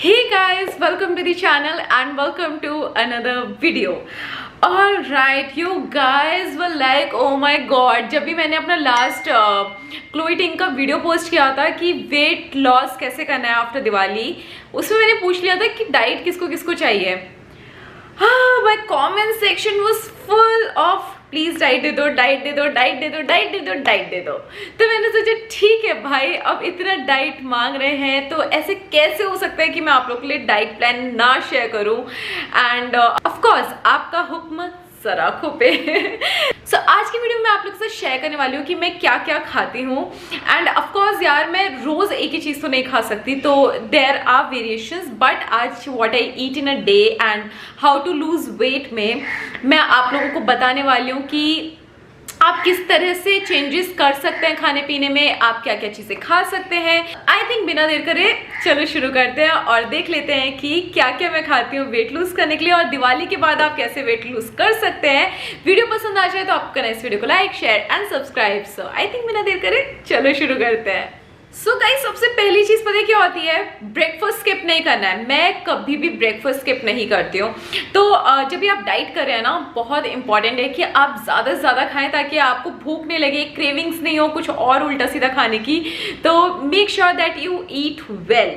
Hey guys, welcome to the channel and welcome to another video. Alright, you guys were like, oh my god, जब भी मैंने अपना last Chloe टिंग का video post किया था कि वेट लॉस कैसे करना है आफ्टर दिवाली, उसमें मैंने पूछ लिया था कि डाइट किसको किसको चाहिए. हाँ, my comment section was full of please diet दे दो, डाइट दे दो, डाइट दे दो, डाइट दे दो, डाइट दे दो. तो मैंने सोचा ठीक है भाई, अब इतना डाइट मांग रहे हैं तो ऐसे कैसे हो सकता है कि मैं आप लोग के लिए डाइट प्लान ना शेयर करूं. एंड ऑफ कोर्स आपका हुक्म सराखों पे. सो आज की वीडियो में आप लोग के साथ शेयर करने वाली हूँ कि मैं क्या क्या खाती हूँ. एंड ऑफ कोर्स यार, मैं रोज एक ही चीज तो नहीं खा सकती, तो देयर आर वेरिएशंस. बट आज what I eat in a day and how to lose weight में मैं आप लोगों को बताने वाली हूँ कि आप किस तरह से चेंजेस कर सकते हैं खाने पीने में, आप क्या क्या चीजें खा सकते हैं. आई थिंक बिना देर करे चलो शुरू करते हैं और देख लेते हैं कि क्या क्या मैं खाती हूँ वेट लूज करने के लिए और दिवाली के बाद आप कैसे वेट लूज कर सकते हैं. वीडियो पसंद आ जाए तो आप करना इस वीडियो को like, share and subscribe. So I think बिना देर करे चलो शुरू करते हैं. सो गाइस, सबसे पहली चीज पता है क्या होती है? ब्रेकफास्ट स्किप नहीं करना है. मैं कभी भी ब्रेकफास्ट स्किप नहीं करती हूँ. तो जब भी आप डाइट कर रहे हैं ना, बहुत इंपॉर्टेंट है कि आप ज़्यादा से ज़्यादा खाएं ताकि आपको भूख नहीं लगे, क्रेविंग्स नहीं हो कुछ और उल्टा सीधा खाने की. तो make sure that you eat well.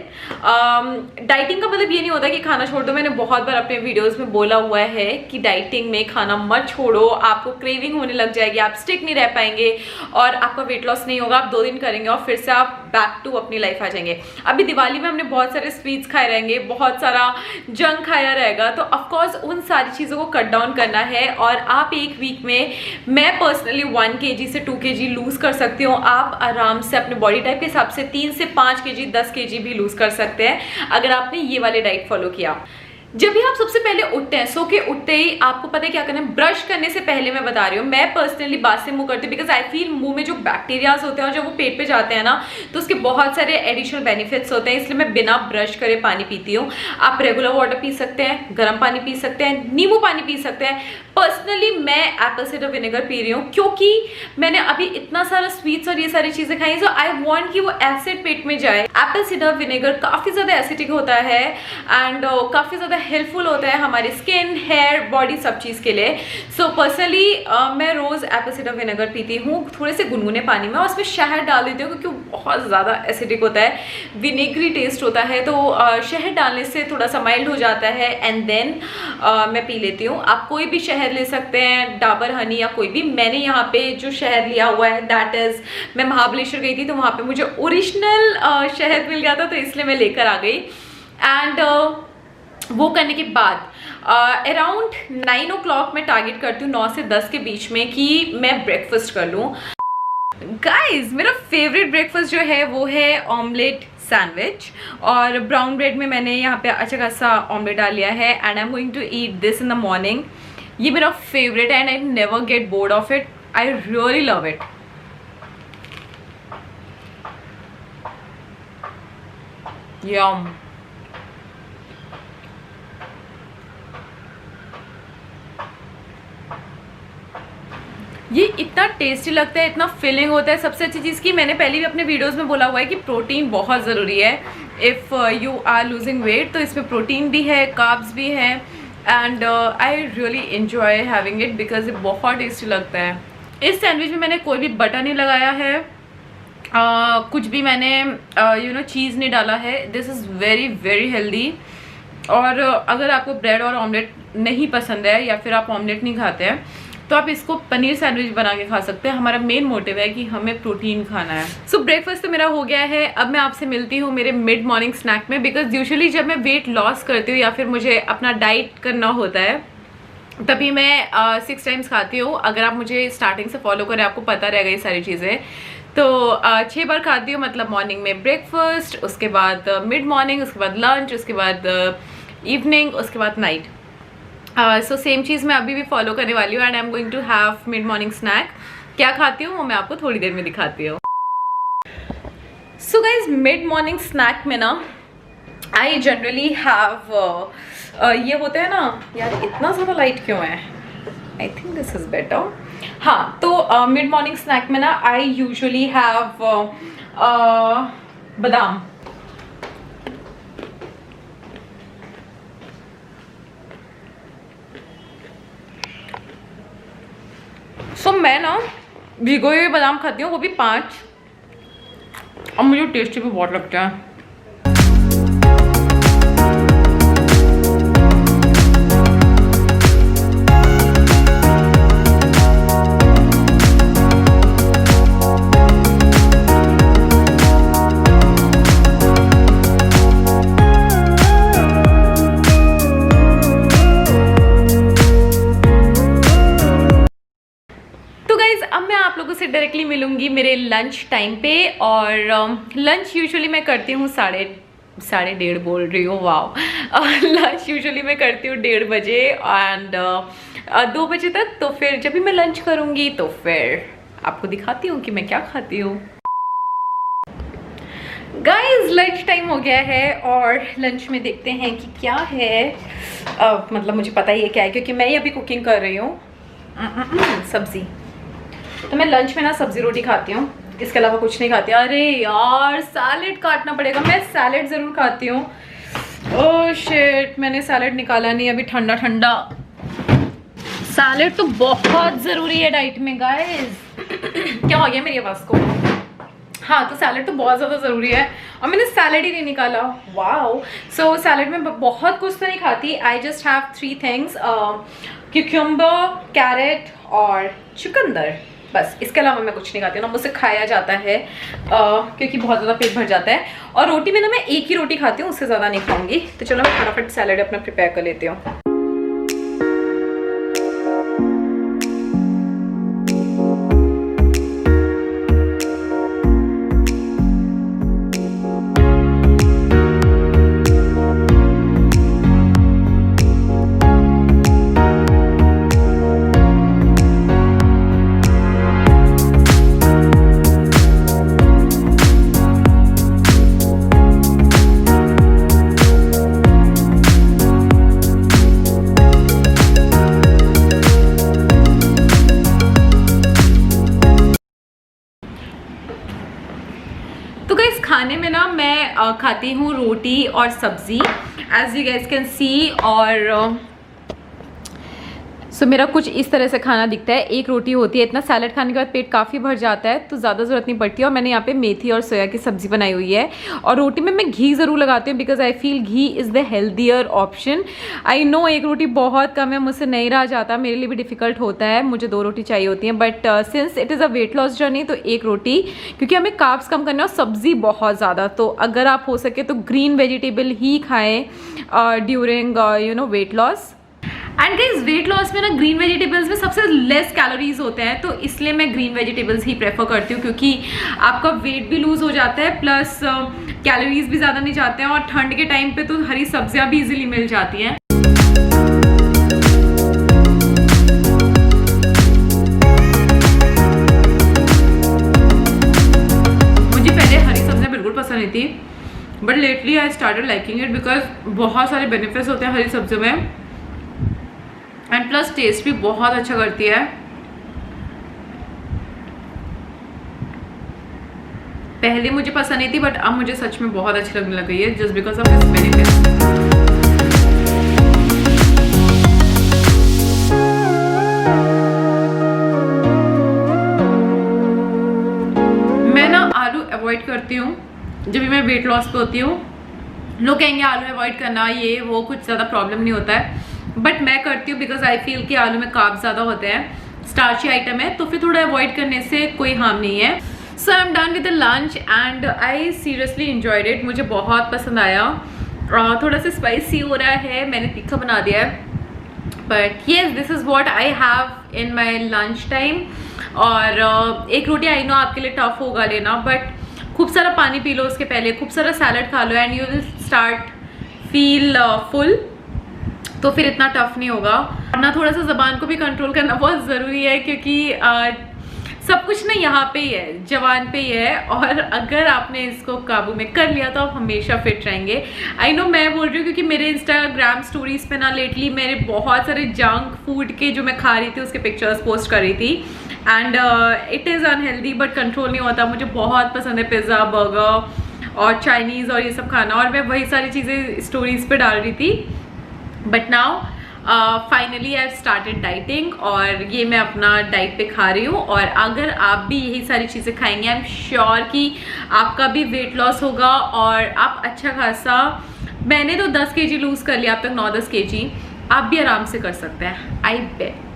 Dieting का मतलब ये नहीं होता कि खाना छोड़ दो. मैंने बहुत बार अपने वीडियोज़ में बोला हुआ है कि डाइटिंग में खाना मत छोड़ो, आपको क्रेविंग होने लग जाएगी, आप स्टिक नहीं रह पाएंगे और आपका वेट लॉस नहीं होगा. आप 2 दिन करेंगे और फिर से आप बैक टू अपनी लाइफ आ जाएंगे. अभी दिवाली में हमने बहुत सारे स्वीट्स खाए रहेंगे, बहुत सारा जंक खाया रहेगा, तो ऑफकोर्स उन सारी चीज़ों को कट डाउन करना है. और आप एक वीक में, मैं पर्सनली 1 kg से 2 kg लूज कर सकती हूँ. आप आराम से अपने बॉडी टाइप के हिसाब से 3 से 5 kg 10 kg भी लूज कर सकते हैं अगर आपने ये वाले डाइट फॉलो किया. जब भी आप सबसे पहले उठते हैं, सो के उठते ही आपको पता है क्या करना है. ब्रश करने से पहले मैं बता रही हूँ, मैं पर्सनली बात से मुंह करती हूँ बिकॉज आई फील मुंह में जो बैक्टीरियाज होते हैं और जब वो पेट पे जाते हैं ना, तो उसके बहुत सारे एडिशनल बेनिफिट्स होते हैं. इसलिए मैं बिना ब्रश करे पानी पीती हूँ. आप रेगुलर वाटर पी सकते हैं, गर्म पानी पी सकते हैं, नींबू पानी पी सकते हैं. पर्सनली मैं एप्पल साइडर विनेगर पी रही हूँ क्योंकि मैंने अभी इतना सारा स्वीट्स और ये सारी चीजें खाई, सो आई वांट कि वो एसिड पेट में जाए. एप्पल साइडर विनेगर काफी ज्यादा एसिडिक होता है एंड काफी ज्यादा हेल्पफुल होता है हमारे स्किन, हेयर, बॉडी, सब चीज़ के लिए. सो पर्सनली मैं रोज़ एप्पल साइडर विनेगर पीती हूँ थोड़े से गुनगुने पानी में, और उसमें शहद डाल देती हूँ क्योंकि वो बहुत ज़्यादा एसिडिक होता है, विनेगरी टेस्ट होता है. तो शहद डालने से थोड़ा सा माइल्ड हो जाता है एंड देन मैं पी लेती हूँ. आप कोई भी शहद ले सकते हैं, डाबर हनी या कोई भी. मैंने यहाँ पे जो शहद लिया हुआ है दैट इज़, मैं महाबलेश्वर गई थी तो वहाँ पर मुझे ओरिजिनल शहद मिल गया था, तो इसलिए मैं लेकर आ गई. एंड वो करने के बाद अराउंड 9 o'clock मैं टारगेट करती हूँ 9 से 10 के बीच में कि मैं ब्रेकफास्ट कर लूँ. गाइज, मेरा फेवरेट ब्रेकफास्ट जो है वो है ऑमलेट सैंडविच, और ब्राउन ब्रेड में मैंने यहाँ पे अच्छा खासा ऑमलेट डाल लिया है and I am going to eat this in the morning. ये मेरा फेवरेट है and I never get bored of it. I really love it. Yum. ये इतना टेस्टी लगता है, इतना फिलिंग होता है. सबसे अच्छी चीज़ की, मैंने पहले भी अपने वीडियोस में बोला हुआ है कि प्रोटीन बहुत ज़रूरी है if you are losing weight. तो इसमें प्रोटीन भी है, कार्ब्स भी है and I really enjoy having it because ये बहुत टेस्टी लगता है. इस सैंडविच में मैंने कोई भी बटर नहीं लगाया है, कुछ भी मैंने चीज़ नहीं डाला है. This is very very healthy. और अगर आपको ब्रेड और ऑमलेट नहीं पसंद है या फिर आप ऑमलेट नहीं खाते हैं तो आप इसको पनीर सैंडविच बना के खा सकते हैं. हमारा मेन मोटिव है कि हमें प्रोटीन खाना है. सो ब्रेकफास्ट तो मेरा हो गया है. अब मैं आपसे मिलती हूँ मेरे मिड मॉर्निंग स्नैक में, बिकॉज यूजुअली जब मैं वेट लॉस करती हूँ या फिर मुझे अपना डाइट करना होता है तभी मैं 6 टाइम्स खाती हूँ. अगर आप मुझे स्टार्टिंग से फॉलो करें आपको पता रहेगा ये सारी चीज़ें. तो 6 बार खाती हूँ, मतलब मॉर्निंग में ब्रेकफास्ट, उसके बाद मिड मॉर्निंग, उसके बाद लंच, उसके बाद इवनिंग, उसके बाद नाइट. सो सेम चीज़ मैं अभी भी फॉलो करने वाली हूँ and I am going to have mid morning snack. क्या खाती हूँ वो मैं आपको थोड़ी देर में दिखाती हूँ. So guys, mid morning snack में ना आई जनरली हैव ये होता है ना, यार इतना ज़्यादा लाइट क्यों है? I think this is better. हाँ, तो मिड मॉर्निंग स्नैक में ना आई यूजुअली हैव बादाम. मैं ना भिगोए हुए बादाम खाती हूँ, वो भी 5, और मुझे टेस्टी भी बहुत लगता है। अब मैं आप लोगों से डायरेक्टली मिलूंगी मेरे लंच टाइम पे, और लंच यूजुअली मैं करती हूँ साढ़े डेढ़ बोल रही हूँ, वाओ। लंच यूजुअली मैं करती हूँ 1:30 बजे एंड 2 बजे तक। तो फिर जब भी मैं लंच करूँगी तो फिर आपको दिखाती हूँ कि मैं क्या खाती हूँ। गाइज लंच टाइम हो गया है और लंच में देखते हैं कि क्या है। मतलब मुझे पता ही है क्या है, क्योंकि मैं ही अभी कुकिंग कर रही हूँ। सब्जी तो मैं लंच में ना सब्जी रोटी खाती हूँ, इसके अलावा कुछ नहीं खाती। अरे यार सैलेड काटना पड़ेगा, मैं सैलेड ज़रूर खाती हूँ। ओह शिट, मैंने सैलेड निकाला नहीं अभी, ठंडा ठंडा। सैलेड तो बहुत ज़रूरी है डाइट में गाइस। क्या हो गया मेरी आवाज़ को? हाँ, तो सैलेड तो बहुत ज़्यादा ज़रूरी है और मैंने सैलेड ही नहीं निकाला। वाओ। सो सैलेड में बहुत कुछ तो नहीं खाती। I just have 3 things, cucumber, carrot और चुकंदर, बस। इसके अलावा मैं कुछ नहीं खाती हूँ ना, मुझसे खाया जाता है क्योंकि बहुत ज़्यादा पेट भर जाता है। और रोटी में ना मैं एक ही रोटी खाती हूँ, उससे ज़्यादा नहीं खाऊंगी। तो चलो मैं फटाफट सैलेड अपना प्रिपेयर कर लेती हूँ। तो गाइस खाने में ना मैं खाती हूँ रोटी और सब्जी, as you guys can see. और सो मेरा कुछ इस तरह से खाना दिखता है। एक रोटी होती है, इतना सैलेड खाने के बाद पेट काफ़ी भर जाता है, तो ज़्यादा ज़रूरत नहीं पड़ती है। और मैंने यहाँ पे मेथी और सोया की सब्ज़ी बनाई हुई है। और रोटी में मैं घी ज़रूर लगाती हूँ, because I feel ghee is the healthier option. I know एक रोटी बहुत कम है, मुझसे नहीं रहा जाता, मेरे लिए भी डिफ़िकल्ट होता है, मुझे 2 रोटी चाहिए होती हैं। But since it is a weight loss journey, तो एक रोटी, क्योंकि हमें कार्ब्स कम करना है और सब्ज़ी बहुत ज़्यादा। तो अगर आप हो सके तो ग्रीन वेजिटेबल ही खाएँ during weight loss. And guys weight loss में ना ग्रीन वेजिटेबल्स में सबसे लेस कैलोरीज होते हैं, तो इसलिए मैं ग्रीन वेजिटेबल्स ही प्रेफर करती हूँ, क्योंकि आपका वेट भी लूज हो जाता है, प्लस कैलोरीज भी ज़्यादा नहीं जाते हैं। और ठंड के टाइम पे तो हरी सब्जियाँ भी इजीली मिल जाती हैं। मुझे पहले हरी सब्जियाँ बिल्कुल पसंद नहीं थी, but lately I started liking it, because बहुत सारे बेनिफिट्स होते हैं हरी सब्जियों में, एंड प्लस टेस्ट भी बहुत अच्छा करती है। पहले मुझे पसंद नहीं थी, बट अब मुझे सच में बहुत अच्छी लगने लग गई है, just because of this benefits. मैं ना आलू अवॉइड करती हूँ जब भी मैं वेट लॉस पे होती हूँ। लोग कहेंगे आलू अवॉइड करना, ये वो, कुछ ज़्यादा प्रॉब्लम नहीं होता है, बट मैं करती हूँ बिकॉज आई फील कि आलू में कार्ब्स ज़्यादा होते हैं, स्टार्ची आइटम है, तो फिर थोड़ा अवॉइड करने से कोई हार्म नहीं है। So I am done with the lunch and I seriously enjoyed it, मुझे बहुत पसंद आया। थोड़ा सा स्पाइसी हो रहा है, मैंने तीखा बना दिया है, but yes this is what I have in my lunch time. और एक रोटी आई नो आपके लिए टफ होगा लेना, बट खूब सारा पानी पी लो उसके पहले, खूब सारा सैलड खा लो, and you will start feel full, तो फिर इतना टफ नहीं होगा। ना थोड़ा सा ज़बान को भी कंट्रोल करना बहुत ज़रूरी है, क्योंकि सब कुछ ना यहाँ पे ही है, जवान पे ही है, और अगर आपने इसको काबू में कर लिया तो आप हमेशा फिट रहेंगे। आई नो मैं बोल रही हूँ क्योंकि मेरे इंस्टाग्राम स्टोरीज पे ना लेटली मेरे बहुत सारे जंक फूड के जो मैं खा रही थी उसके पिक्चर्स पोस्ट कर रही थी, and it is unhealthy, but control नहीं होता। मुझे बहुत पसंद है पिज़्ज़ा, बर्गर और चाइनीज़ और ये सब खाना, और मैं वही सारी चीज़ें स्टोरीज पे डाल रही थी। But now finally I started dieting और ये मैं अपना डाइट पे खा रही हूँ। और अगर आप भी यही सारी चीज़ें खाएंगे, आई एम श्योर कि आपका भी वेट लॉस होगा और आप अच्छा खासा, मैंने तो 10 kg लूज़ कर लिया अब तक, 9-10 kg आप भी आराम से कर सकते हैं, आई बेट।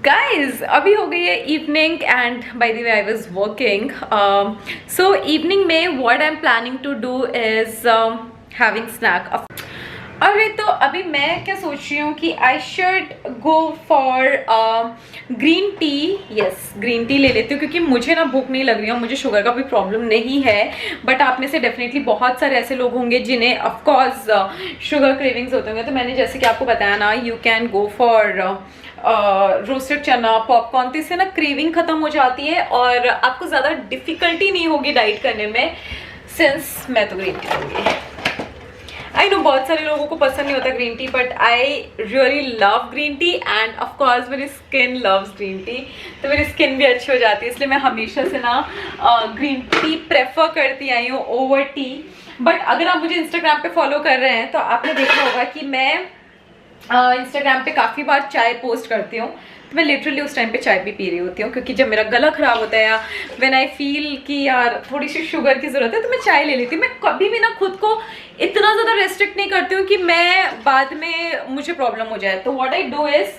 गाइज अभी हो गई है evening and by the way I was working. So evening में what I am planning to do is having snack. अरे तो अभी मैं क्या सोच रही हूँ कि I should go for green tea. Yes, green tea ले लेती हूँ क्योंकि मुझे ना भूख नहीं लग रही है, मुझे शुगर का भी प्रॉब्लम नहीं है। बट आप में से डेफिनेटली बहुत सारे ऐसे लोग होंगे जिन्हें ऑफकोर्स शुगर क्रेविंग्स होते होंगे। तो मैंने जैसे कि आपको बताया ना, you can go for roasted चना, पॉपकॉर्न। तो इससे ना क्रेविंग खत्म हो जाती है और आपको ज़्यादा डिफिकल्टी नहीं होगी डाइट करने में, सिंस मैं तो ग्रीन टी लूँगी। आई नो बहुत सारे लोगों को पसंद नहीं होता green tea, but I really love green tea end of course मेरी स्किन लव्स ग्रीन टी, तो मेरी स्किन भी अच्छी हो जाती है। इसलिए मैं हमेशा से ना ग्रीन टी प्रेफर करती आई हूँ ओवर टी। बट अगर आप मुझे इंस्टाग्राम पे फॉलो कर रहे हैं तो आपने देखा होगा कि मैं इंस्टाग्राम पे काफ़ी बार चाय पोस्ट करती हूँ। तो मैं लिटरली उस टाइम पे चाय भी पी रही होती हूँ, क्योंकि जब मेरा गला ख़राब होता है या व्हेन आई फील कि यार थोड़ी सी शुगर की ज़रूरत है तो मैं चाय ले लेती हूँ। मैं कभी भी ना खुद को इतना ज़्यादा रेस्ट्रिक्ट नहीं करती हूँ कि मैं बाद में मुझे प्रॉब्लम हो जाए। तो व्हाट आई डू इज़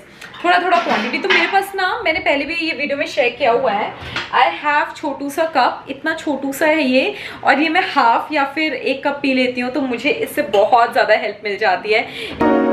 थोड़ा थोड़ा क्वांटिटी। तो मेरे पास ना, मैंने पहले भी ये वीडियो में शेयर किया हुआ है, आई हैव छोटू सा कप, इतना छोटू सा है ये, और ये मैं हाफ या फिर 1 कप पी लेती हूँ। तो मुझे इससे बहुत ज़्यादा हेल्प मिल जाती है।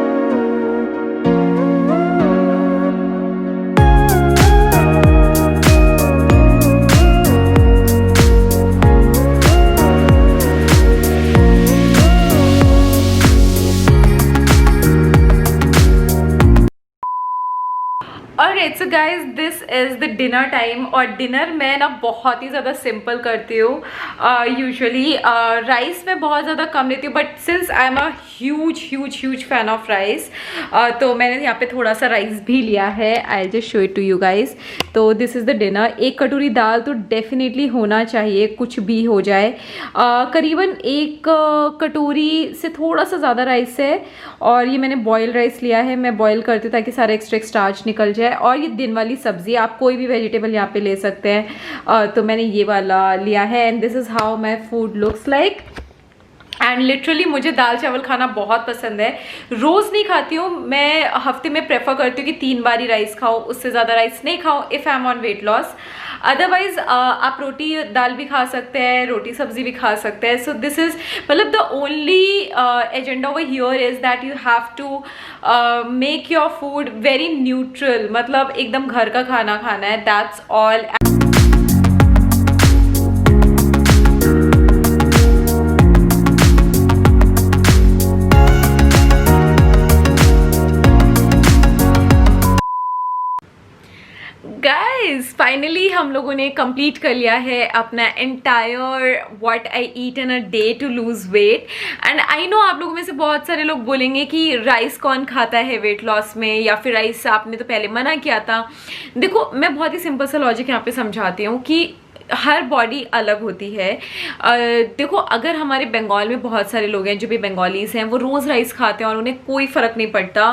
Alright so guys, this is the dinner time. और डिनर मैं ना बहुत ही ज़्यादा सिंपल करती हूँ। यूजुअली राइस मैं बहुत ज़्यादा कम लेती हूँ, but since I am a huge fan of rice, तो मैंने यहाँ पे थोड़ा सा राइस भी लिया है। I just show it to you guys. तो दिस इज़ द डिनर। 1 कटोरी दाल तो डेफिनेटली होना चाहिए, कुछ भी हो जाए। करीबन 1 कटोरी से थोड़ा सा ज़्यादा राइस है, और ये मैंने बॉयल राइस लिया है। मैं बॉयल करती हूँ ताकि सारा एक्स्ट्रा स्टार्च निकल जाए। और ये दिन वाली सब्जी, आप कोई भी वेजिटेबल यहाँ पे ले सकते हैं। तो मैंने ये वाला लिया है and this is how my food looks like. And literally मुझे दाल चावल खाना बहुत पसंद है। रोज़ नहीं खाती हूँ मैं, हफ्ते में प्रेफर करती हूँ कि 3 बार ही राइस खाओ, उससे ज़्यादा राइस नहीं खाओ if I am on weight loss. Otherwise आप रोटी दाल भी खा सकते हैं, रोटी सब्जी भी खा सकते हैं। सो दिस इज़ मतलब the only agenda over here is that you have to make your food very neutral, मतलब एकदम घर का खाना खाना है, दैट्स ऑल। गाइज फाइनली हम लोगों ने कंप्लीट कर लिया है अपना entire what I eat in a day to lose weight. And I know आप लोगों में से बहुत सारे लोग बोलेंगे कि राइस कौन खाता है वेट लॉस में, या फिर राइस आपने तो पहले मना किया था। देखो मैं बहुत ही सिंपल सा लॉजिक यहाँ पे समझाती हूँ कि हर बॉडी अलग होती है। देखो अगर हमारे बंगाल में बहुत सारे लोग हैं जो भी बंगालीज हैं, वो रोज़ राइस खाते हैं और उन्हें कोई फ़र्क नहीं पड़ता,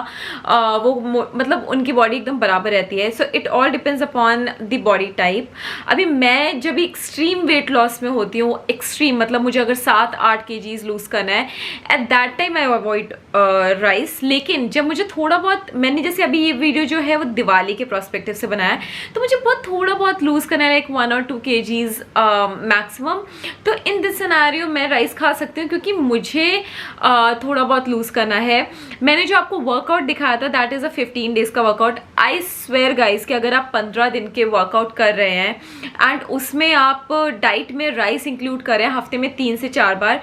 वो मतलब उनकी बॉडी एकदम बराबर रहती है। So it all depends upon the body type. अभी मैं जब एक्सट्रीम वेट लॉस में होती हूँ, एक्सट्रीम मतलब मुझे अगर 7-8 kgs लूज़ करना है, at that time I avoid rice. लेकिन जब मुझे थोड़ा बहुत, मैंने जैसे अभी ये वीडियो जो है वो दिवाली के प्रोस्पेक्टिव से बनाया है, तो मुझे बहुत थोड़ा बहुत लूज़ करना है, लाइक 1 or 2 kgs मैक्सिमम, तो इन दिस सिनेरियो मैं राइस खा सकती हूँ क्योंकि मुझे थोड़ा बहुत लूज़ करना है। मैंने जो आपको वर्कआउट दिखाया था दैट इज़ अ 15 डेज़ का वर्कआउट। आई स्वेयर गाइस कि अगर आप 15 दिन के वर्कआउट कर रहे हैं एंड उसमें आप डाइट में राइस इंक्लूड कर रहे हैं हफ्ते में 3 से 4 बार,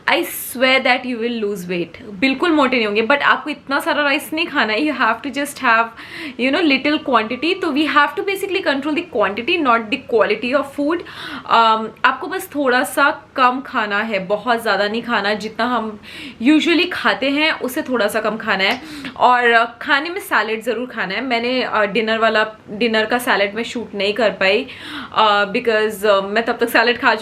I swear that you will lose weight. बिल्कुल मोटे नहीं होंगे, बट आपको इतना सारा राइस नहीं खाना है, you have to just have you know little quantity. तो we have to basically control the quantity not the quality of food. आपको बस थोड़ा सा कम खाना है, बहुत ज़्यादा नहीं खाना, जितना हम यूजुअली खाते हैं उससे थोड़ा सा कम खाना है। और खाने में सैलेड ज़रूर खाना है। मैंने डिनर का सैलेड में शूट नहीं कर पाई बिकॉज मैं तब तक सैलेड खा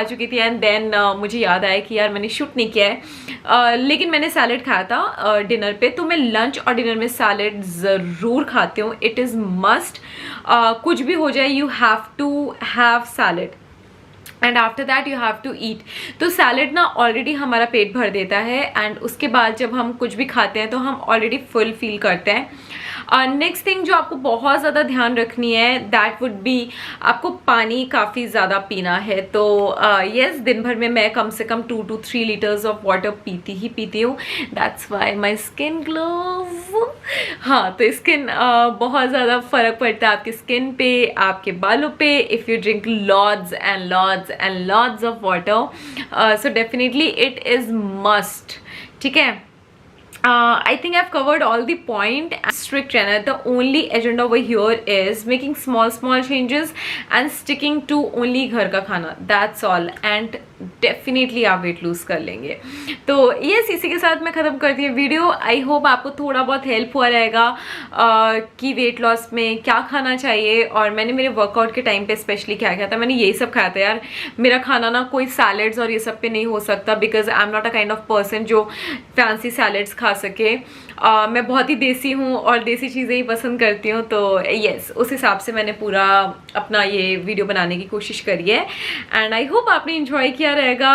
चुकी थी एंड देन मुझे याद आया कि यार मैंने शूट नहीं किया है, लेकिन मैंने सैलेड खाया था डिनर पे। तो मैं लंच और डिनर में सैलेड ज़रूर खाती हूँ, इट इज़ मस्ट। कुछ भी हो जाए you have to have salad and after that you have to eat. तो सैलेड ना ऑलरेडी हमारा पेट भर देता है एंड उसके बाद जब हम कुछ भी खाते हैं तो हम ऑलरेडी फुल फील करते हैं। नेक्स्ट थिंग जो आपको बहुत ज़्यादा ध्यान रखनी है दैट वुड बी, आपको पानी काफ़ी ज़्यादा पीना है। तो येस, दिन भर में मैं कम से कम 2 to 3 लीटर्स ऑफ वाटर पीती हूँ। That's why my skin glow. हाँ, तो स्किन बहुत ज़्यादा फ़र्क पड़ता है आपकी स्किन पे, आपके बालों पे, if you drink lots and lots of water. So definitely it is must, ठीक है। I think I've covered all the point. Strict trainer, the only agenda over here is making small changes and sticking to only घर का खाना, that's all, and definitely आप weight lose कर लेंगे। तो yes, इसी के साथ मैं ख़त्म करती हूँ वीडियो। आई होप आपको थोड़ा बहुत हेल्प हुआ रहेगा कि वेट लॉस में क्या खाना चाहिए। और मैंने मेरे वर्कआउट के टाइम पे स्पेशली क्या किया था, मैंने यही सब खाया था यार। मेरा खाना ना कोई सैलड्स और ये सब पे नहीं हो सकता, because I am not a kind of person जो फैंसी सैलड्स खा सके। मैं बहुत ही देसी हूँ और देसी चीज़ें ही पसंद करती हूँ। तो येस, उस हिसाब से मैंने पूरा अपना ये वीडियो बनाने की कोशिश करी है एंड आई होप आपने इंजॉय किया रहेगा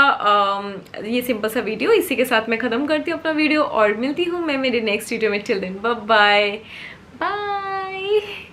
ये सिंपल सा वीडियो। इसी के साथ मैं ख़त्म करती हूँ अपना वीडियो और मिलती हूँ मैं मेरे नेक्स्ट वीडियो में। Till then bye bye.